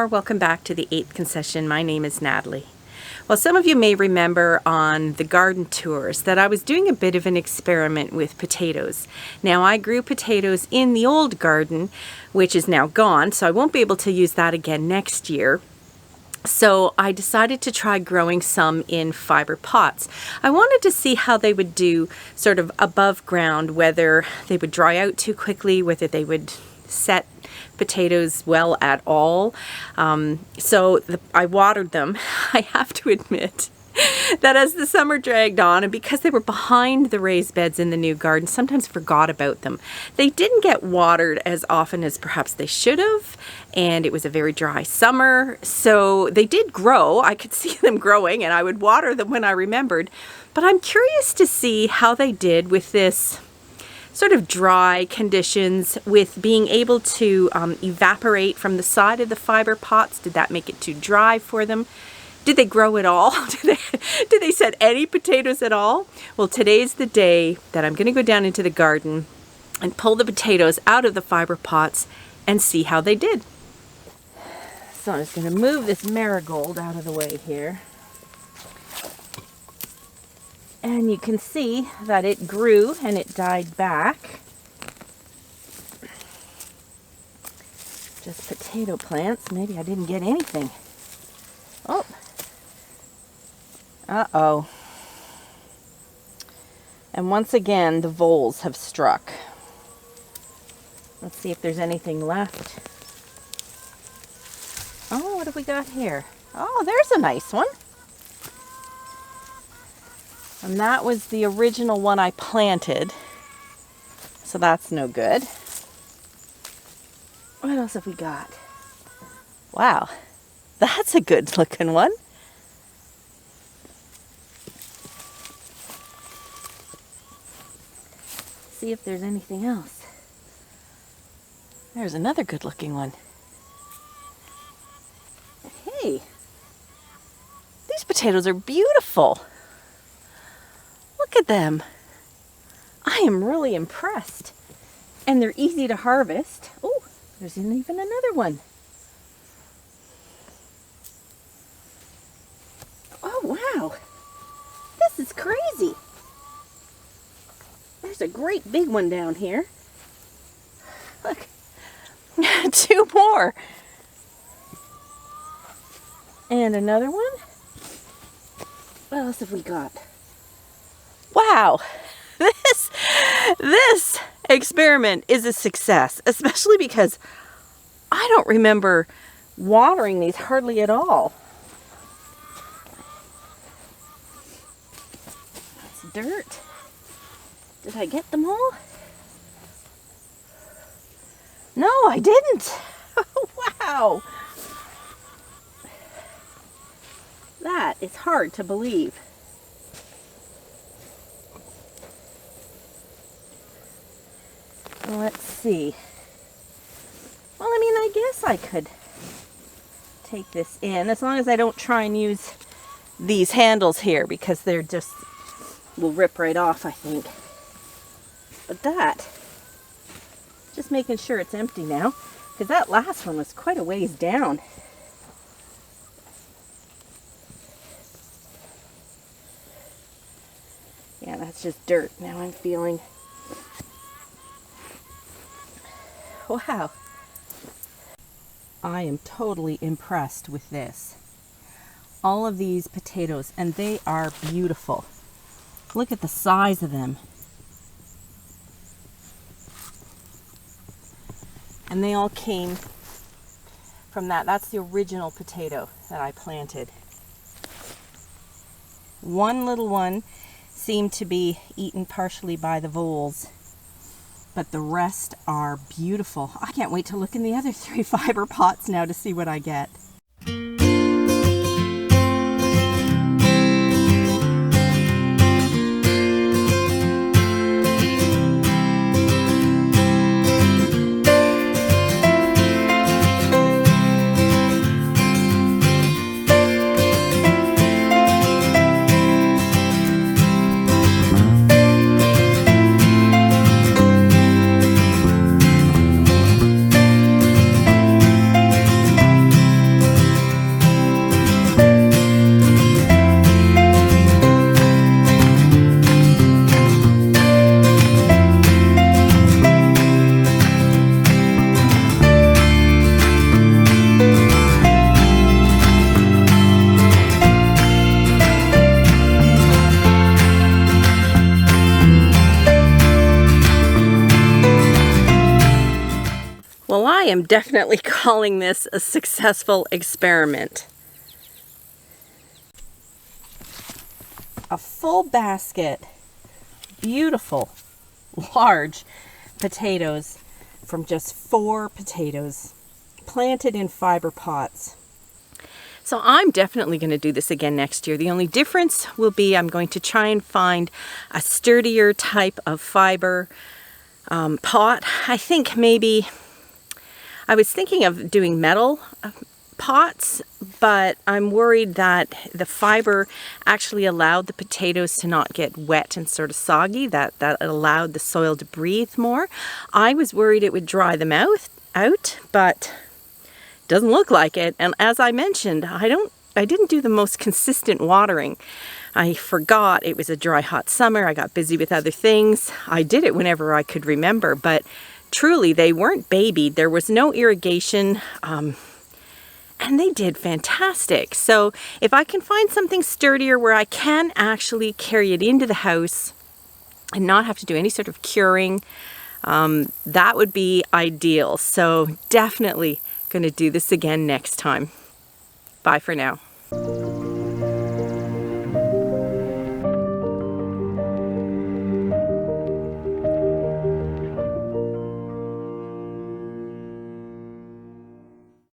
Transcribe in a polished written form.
welcome back to the 8th concession. My name is Natalie. Well, some of you may remember on the garden tours that I was doing a bit of an experiment with potatoes. Now, I grew potatoes in the old garden, which is now gone, so I won't be able to use that again next year. So I decided to try growing some in fiber pots. I wanted to see how they would do sort of above ground, whether they would dry out too quickly, whether they would set potatoes well at all. I watered them. I have to admit that as the summer dragged on, and because they were behind the raised beds in the new garden, sometimes forgot about them. They didn't get watered as often as perhaps they should have, and it was a very dry summer, so they did grow. I could see them growing, and I would water them when I remembered. But I'm curious to see how they did with this sort of dry conditions, with being able to evaporate from the side of the fiber pots. Did that make it too dry for them? Did they grow at all? Did they set any potatoes at all? Well, today's the day that I'm going to go down into the garden and pull the potatoes out of the fiber pots and see how they did. So I'm just going to move this marigold out of the way here. And you can see that it grew and it died back. Just potato plants. Maybe I didn't get anything. Oh. Uh-oh. And once again, the voles have struck. Let's see if there's anything left. Oh, what have we got here? Oh, there's a nice one. And that was the original one I planted. So that's no good. What else have we got? Wow, that's a good looking one. See if there's anything else. There's another good looking one. Hey, these potatoes are beautiful. Look at them. I am really impressed. And they're easy to harvest. Oh, there's even another one. Oh, wow. This is crazy. There's a great big one down here. Look. 2 more. And another one. What else have we got? Wow, this experiment is a success, especially because I don't remember watering these hardly at all. That's dirt. Did I get them all? No, I didn't. Wow. That is hard to believe. Let's see. Well, I mean, I guess I could take this in, as long as I don't try and use these handles here, because they're just will rip right off, I think. But that, just making sure it's empty now, because that last one was quite a ways down. Yeah, that's just dirt. Now I'm feeling. Wow. I am totally impressed with this. All of these potatoes, and they are beautiful. Look at the size of them. And they all came from that. That's the original potato that I planted. One little one seemed to be eaten partially by the voles, but the rest are beautiful. I can't wait to look in the other 3 fiber pots now to see what I get. am definitely calling this a successful experiment. A full basket, beautiful, large potatoes from just 4 potatoes planted in fiber pots. So I'm definitely going to do this again next year. The only difference will be I'm going to try and find a sturdier type of fiber pot. I think maybe, I was thinking of doing metal pots, but I'm worried that the fiber actually allowed the potatoes to not get wet and sort of soggy, that allowed the soil to breathe more. I was worried it would dry them out, but doesn't look like it. And as I mentioned, I didn't do the most consistent watering. I forgot it was a dry, hot summer. I got busy with other things. I did it whenever I could remember, but truly they weren't babied. There was no irrigation, and they did fantastic. So if I can find something sturdier where I can actually carry it into the house and not have to do any sort of curing, that would be ideal. So definitely going to do this again next time. Bye for now.